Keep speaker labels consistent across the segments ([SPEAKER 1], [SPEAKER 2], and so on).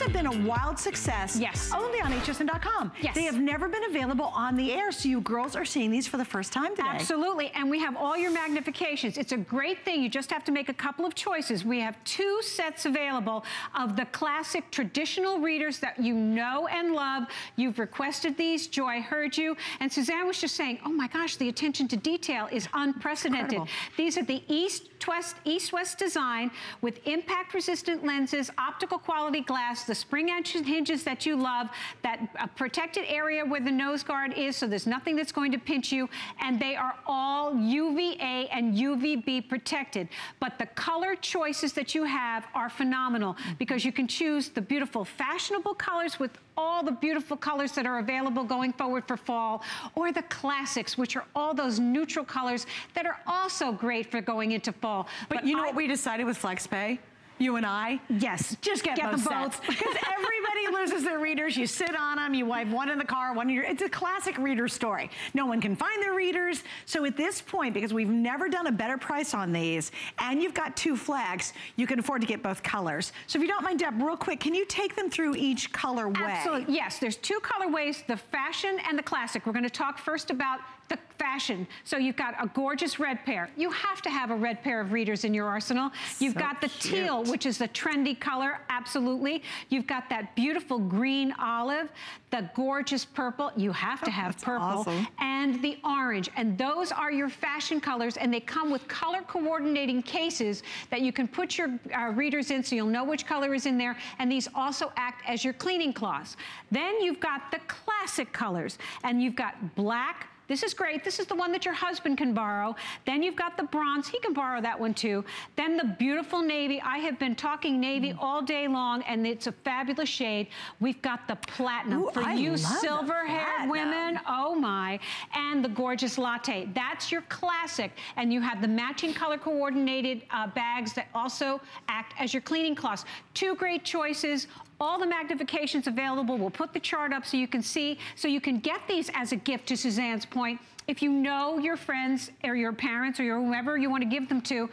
[SPEAKER 1] have been a wild success.
[SPEAKER 2] Yes.
[SPEAKER 1] Only on hsn.com.
[SPEAKER 2] Yes.
[SPEAKER 1] They have never been available on the air, so you girls are seeing these for the first time today.
[SPEAKER 2] Absolutely, and we have all your magnifications. It's a great thing. You just have to make a couple of choices. We have 2 sets available of the classic traditional readers that you know and love. You've requested these. Joy heard you. And Suzanne was just saying, oh my gosh, the attention to detail is unprecedented.
[SPEAKER 1] Incredible.
[SPEAKER 2] These are the East-West design with impact-resistant lenses, optical quality glass, the spring hinges that you love, that protected area where the nose guard is, so there's nothing that's going to pinch you, and they are all UVA and UVB protected. But the color choices that you have are phenomenal because you can choose the beautiful fashionable colors with all the beautiful colors that are available going forward for fall, or the classics, which are all those neutral colors that are also great for going into fall.
[SPEAKER 1] But you know what we decided with FlexPay? You and I?
[SPEAKER 2] Yes.
[SPEAKER 1] Just get both sets. Because everybody loses their readers. You sit on them, you have one in the car, one in your... It's a classic reader story. No one can find their readers. So at this point, because we've never done a better price on these, and you've got 2 flags, you can afford to get both colors. So if you don't mind, Deb, real quick, can you take them through each colorway?
[SPEAKER 2] Absolutely. Yes, there's 2 colorways, the fashion and the classic. We're going to talk first about the fashion. So you've got a gorgeous red pair. You have to have a red pair of readers in your arsenal. You've got the teal, which is the trendy color, absolutely. You've got that beautiful green olive, the gorgeous purple. You have to have purple. Awesome. And the orange. And those are your fashion colors, and they come with color coordinating cases that you can put your readers in so you'll know which color is in there. And these also act as your cleaning cloths. Then you've got the classic colors, and you've got black. This is great. This is the one that your husband can borrow. Then you've got the bronze. He can borrow that one too. Then the beautiful navy. I have been talking navy all day long, and it's a fabulous shade. We've got the platinum. For you silver-haired women, oh my. And the gorgeous latte. That's your classic. And you have the matching color coordinated bags that also act as your cleaning cloths. 2 great choices. All the magnifications available. We'll put the chart up so you can see, so you can get these as a gift, to Suzanne's point. If you know your friends or your parents or whoever you want to give them to,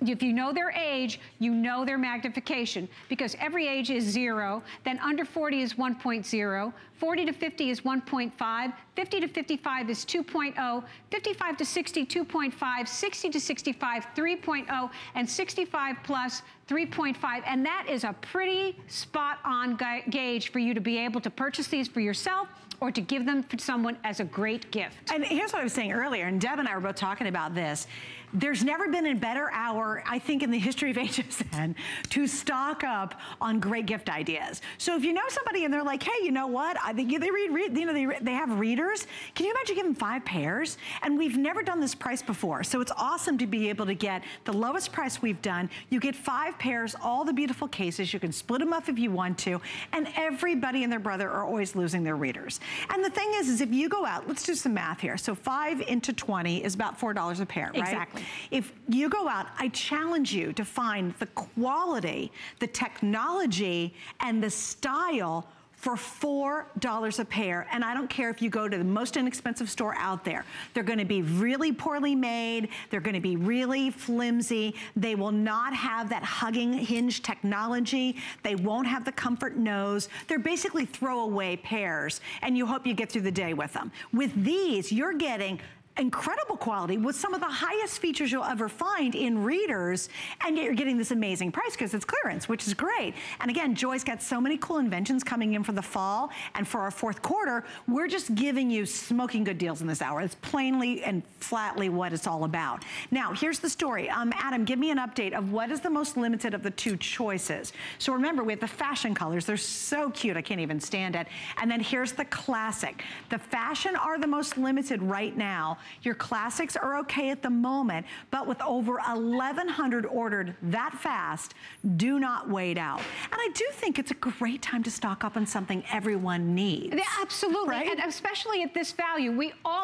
[SPEAKER 2] if you know their age, you know their magnification, because every age is 0, then under 40 is 1.0, 40 to 50 is 1.5, 50 to 55 is 2.0, 55 to 60, 2.5, 60 to 65, 3.0, and 65 plus, 3.5, and that is a pretty spot-on gauge for you to be able to purchase these for yourself or to give them for someone as a great gift.
[SPEAKER 1] And here's what I was saying earlier, and Deb and I were both talking about this. There's never been a better hour, I think, in the history of HSN to stock up on great gift ideas. So if you know somebody and they're like, hey, you know what? I think they have readers. Can you imagine giving 5 pairs? And we've never done this price before. So it's awesome to be able to get the lowest price we've done. You get 5 pairs, all the beautiful cases. You can split them up if you want to. And everybody and their brother are always losing their readers. And the thing is if you go out, let's do some math here. So 5 into 20 is about $4 a pair, right?
[SPEAKER 2] Exactly.
[SPEAKER 1] If you go out, I challenge you to find the quality, the technology, and the style for $4 a pair. And I don't care if you go to the most inexpensive store out there. They're gonna be really poorly made. They're gonna be really flimsy. They will not have that hugging hinge technology. They won't have the comfort nose. They're basically throwaway pairs, and you hope you get through the day with them. With these, you're getting incredible quality with some of the highest features you'll ever find in readers, and yet you're getting this amazing price because it's clearance, which is great. And again, Joy's got so many cool inventions coming in for the fall, and for our 4th quarter, we're just giving you smoking good deals in this hour. It's plainly and flatly what it's all about. Now, here's the story. Adam, give me an update of what is the most limited of the 2 choices. So remember, we have the fashion colors. They're so cute, I can't even stand it. And then here's the classic. The fashion are the most limited right now. Your classics are okay at the moment, but with over 1,100 ordered that fast, do not wait out. And I do think it's a great time to stock up on something everyone needs.
[SPEAKER 2] Yeah, absolutely,
[SPEAKER 1] right?
[SPEAKER 2] And especially at this value.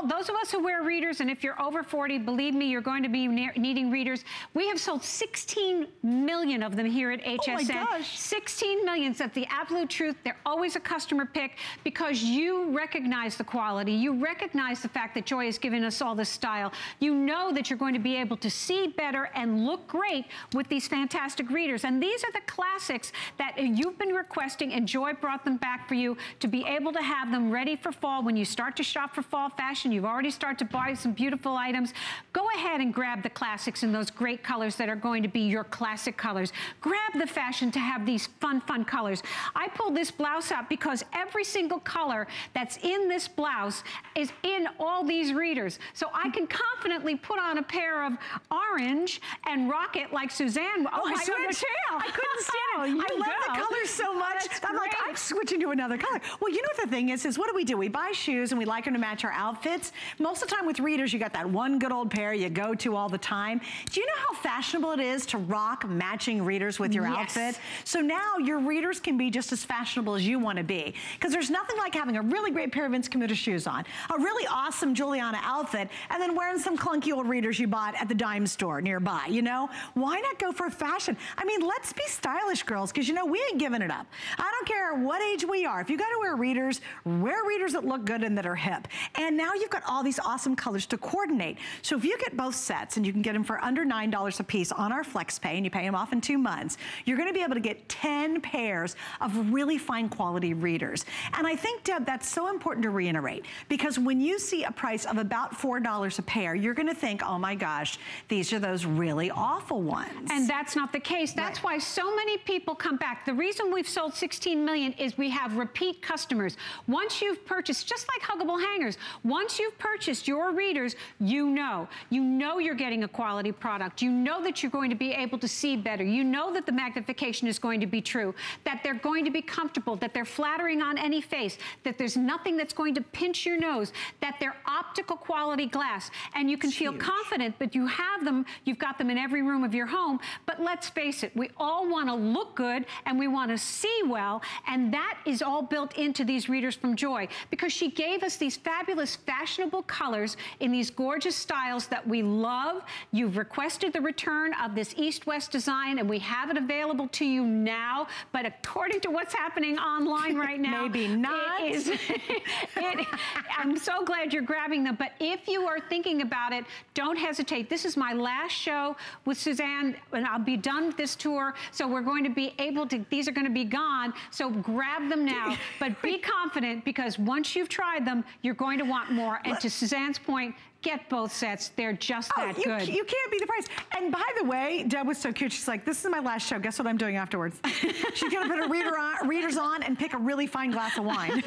[SPEAKER 2] Those of us who wear readers, and if you're over 40, believe me, you're going to be needing readers. We have sold 16 million of them here at HSN.
[SPEAKER 1] Oh my gosh.
[SPEAKER 2] 16 million, that's the absolute truth. They're always a customer pick because you recognize the quality. You recognize the fact that Joy has given us fabulous, all this style. You know that you're going to be able to see better and look great with these fantastic readers. And these are the classics that you've been requesting, and Joy brought them back for you to be able to have them ready for fall. When you start to shop for fall fashion, you've already started to buy some beautiful items. Go ahead and grab the classics in those great colors that are going to be your classic colors. Grab the fashion to have these fun, fun colors. I pulled this blouse out because every single color that's in this blouse is in all these readers. So I can confidently put on a pair of orange and rock it like Suzanne.
[SPEAKER 1] Oh, I switched. I couldn't stand it. I love the colors so much. I'm like, I'm switching to another color. Well, you know what the thing is what do? We buy shoes and we like them to match our outfits. Most of the time with readers, you got that one good old pair you go to all the time. Do you know how fashionable it is to rock matching readers with your outfit? So now your readers can be just as fashionable as you want to be. Because there's nothing like having a really great pair of Vince Camuto shoes on, a really awesome Giuliana outfit, and then wearing some clunky old readers you bought at the dime store nearby, you know? Why not go for fashion? I mean, let's be stylish, girls, because you know, we ain't giving it up. I don't care what age we are. If you got to wear readers that look good and that are hip. And now you've got all these awesome colors to coordinate. So if you get both sets, and you can get them for under $9 a piece on our FlexPay, and you pay them off in 2 months, you're going to be able to get 10 pairs of really fine quality readers. And I think, Deb, that's so important to reiterate, because when you see a price of about $4 a pair, you're going to think, oh my gosh, these are those really awful ones.
[SPEAKER 2] And that's not the case. That's why so many people come back. The reason we've sold 16 million is we have repeat customers. Once you've purchased, just like huggable hangers, once you've purchased your readers, you know you're getting a quality product. You know that you're going to be able to see better. You know that the magnification is going to be true, that they're going to be comfortable, that they're flattering on any face, that there's nothing that's going to pinch your nose, that they're optical quality glass, and you can feel confident that you have them, you've got them in every room of your home. But let's face it, we all want to look good and we want to see well, and that is all built into these readers from Joy, because she gave us these fabulous fashionable colors in these gorgeous styles that we love. You've requested the return of this East-West design, and we have it available to you now, but according to what's happening online right now,
[SPEAKER 1] maybe not.
[SPEAKER 2] I'm so glad you're grabbing them, but if you are thinking about it, don't hesitate. This is my last show with Suzanne, and I'll be done with this tour, so we're going to be able to, these are going to be gone, so grab them now, but be confident, because once you've tried them, you're going to want more. And to Suzanne's point, get both sets. They're just that good.
[SPEAKER 1] You can't beat the price. And by the way, Deb was so cute. She's like, this is my last show. Guess what I'm doing afterwards? She's going to put her readers on and pick a really fine glass of wine.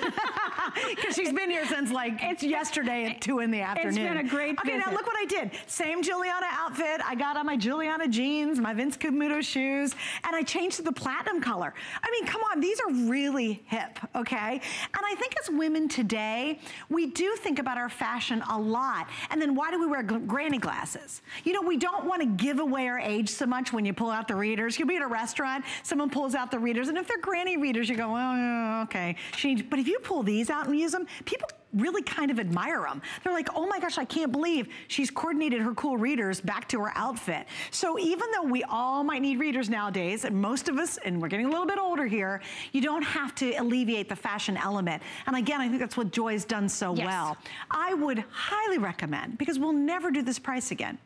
[SPEAKER 1] Because she's been here since like yesterday at 2 in the afternoon.
[SPEAKER 2] It's been a great visit.
[SPEAKER 1] Now look what I did. Same Giuliana outfit. I got on my Giuliana jeans, my Vince Camuto shoes, and I changed to the platinum color. I mean, come on, these are really hip, okay? And I think as women today, we do think about our fashion a lot. And then why do we wear granny glasses? You know, we don't want to give away our age so much when you pull out the readers. You'll be at a restaurant, someone pulls out the readers, and if they're granny readers, you go, oh, okay. But if you pull these out and use them, people really kind of admire them. They're like, oh my gosh, I can't believe she's coordinated her cool readers back to her outfit. So even though we all might need readers nowadays, and most of us, and we're getting a little bit older here, you don't have to alleviate the fashion element. And again, I think that's what Joy's done so well. I would highly recommend, because we'll never do this price again.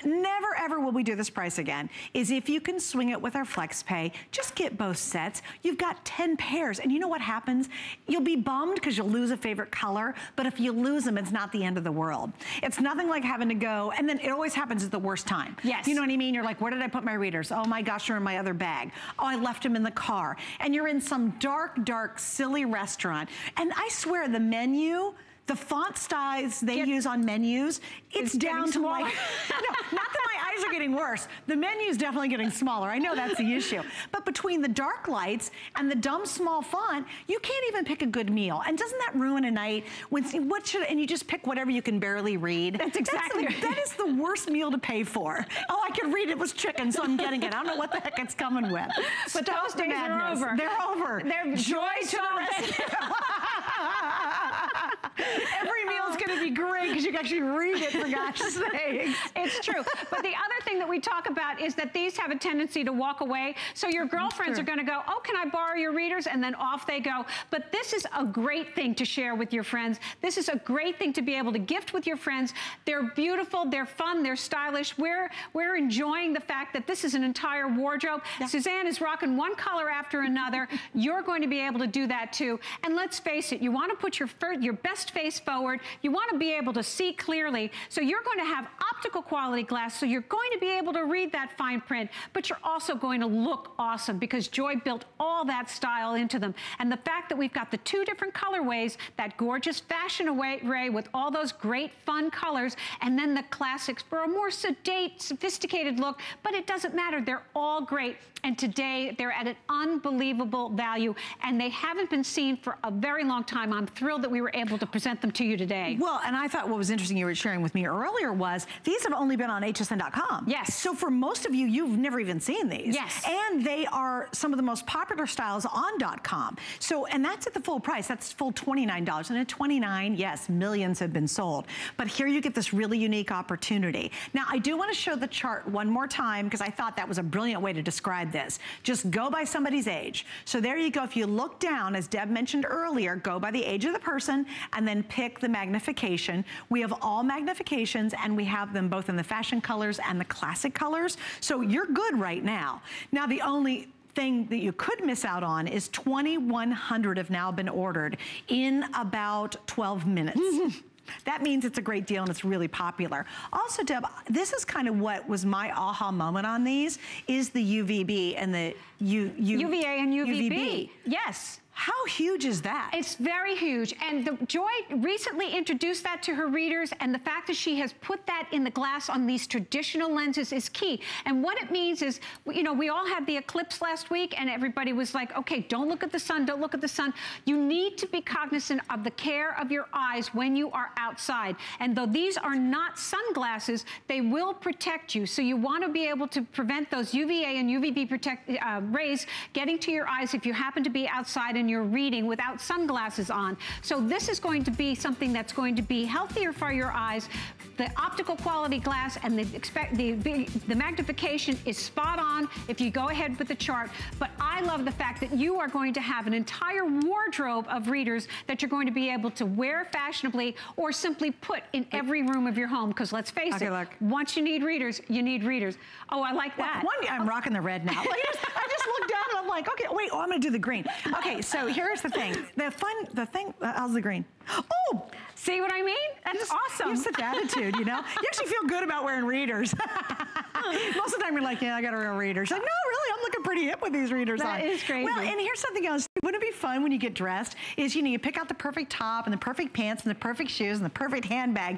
[SPEAKER 1] Never ever will we do this price again, is if you can swing it with our FlexPay, just get both sets. You've got 10 pairs, and you know what happens? You'll be bummed because you'll lose a favorite color, but if you lose them, it's not the end of the world. It's nothing like having to go, and then it always happens at the worst time.
[SPEAKER 2] Yes.
[SPEAKER 1] You know what I mean? You're like, where did I put my readers? Oh my gosh, they're in my other bag. Oh, I left them in the car. And you're in some dark, dark, silly restaurant, and I swear the menu, the font styles they use on menus, it's down to like, no, not that my eyes are getting worse. The menu's definitely getting smaller. I know that's the issue. But between the dark lights and the dumb small font, you can't even pick a good meal. And doesn't that ruin a night? And you just pick whatever you can barely read.
[SPEAKER 2] That's exactly right.
[SPEAKER 1] That is the worst meal to pay for. Oh, I could read it was chicken, so I'm getting it. I don't know what the heck it's coming with. But
[SPEAKER 2] those days are over.
[SPEAKER 1] They're over.
[SPEAKER 2] They're
[SPEAKER 1] joy to the rescue. Every meal's going to be great. because you can actually read it, for gosh sakes.
[SPEAKER 2] It's true. But the other thing that we talk about is that these have a tendency to walk away. So your girlfriends are going to go, oh, can I borrow your readers? And then off they go. But this is a great thing to share with your friends. This is a great thing to be able to gift with your friends. They're beautiful, they're fun, they're stylish. We're enjoying the fact that this is an entire wardrobe. Yeah. Suzanne is rocking one color after another. You're going to be able to do that too. And let's face it, you want to put your best face forward. You want to be able to see clearly. So you're going to have optical quality glass, so you're going to be able to read that fine print, but you're also going to look awesome because Joy built all that style into them. And the fact that we've got the two different colorways, that gorgeous fashion array with all those great fun colors, and then the classics for a more sedate, sophisticated look, but it doesn't matter. They're all great. And today they're at an unbelievable value, and they haven't been seen for a very long time. I'm thrilled that we were able to present them to you today.
[SPEAKER 1] Well, and I thought what was interesting you were sharing with me earlier was these have only been on hsn.com.
[SPEAKER 2] Yes.
[SPEAKER 1] So for most of you, you've never even seen these.
[SPEAKER 2] Yes.
[SPEAKER 1] And they are some of the most popular styles on .com. So, and that's at the full price. That's full $29. And at $29, yes, millions have been sold. But here you get this really unique opportunity. Now, I do want to show the chart one more time because I thought that was a brilliant way to describe this. Just go by somebody's age. So there you go. If you look down, as Deb mentioned earlier, go by the age of the person and then pick the magnification. We have all magnifications and we have them both in the fashion colors and the classic colors. So you're good right now. Now, the only thing that you could miss out on is 2,100 have now been ordered in about 12 minutes. That means it's a great deal and it's really popular. Also, Deb, this is kind of what was my aha moment on these, is the UVB and the
[SPEAKER 2] UVA and UVB. Yes.
[SPEAKER 1] How huge is that?
[SPEAKER 2] It's very huge. And Joy recently introduced that to her readers, and the fact that she has put that in the glass on these traditional lenses is key. And what it means is, you know, we all had the eclipse last week, and everybody was like, okay, don't look at the sun, don't look at the sun. You need to be cognizant of the care of your eyes when you are outside. And though these are not sunglasses, they will protect you. So you want to be able to prevent those UVA and UVB rays getting to your eyes if you happen to be outside and you're reading without sunglasses on. So this is going to be something that's going to be healthier for your eyes. The optical quality glass and the magnification is spot on if you go ahead with the chart. But I love the fact that you are going to have an entire wardrobe of readers that you're going to be able to wear fashionably or simply put in every room of your home. Because let's face it, once you need readers, you need readers. Oh, I like that.
[SPEAKER 1] I'm rocking the red now. I just looked down and I'm like, okay, wait, I'm gonna do the green. Okay, so here's the thing. How's the green? Oh!
[SPEAKER 2] See what I mean? That's awesome.
[SPEAKER 1] You have such attitude, you know? You actually feel good about wearing readers. Most of the time you're like, yeah, I got a real reader. She's like, no, really, I'm looking pretty hip with these readers on.
[SPEAKER 2] That is crazy.
[SPEAKER 1] Well, and here's something else. Wouldn't it be fun when you get dressed is, you know, you pick out the perfect top and the perfect pants and the perfect shoes and the perfect handbag.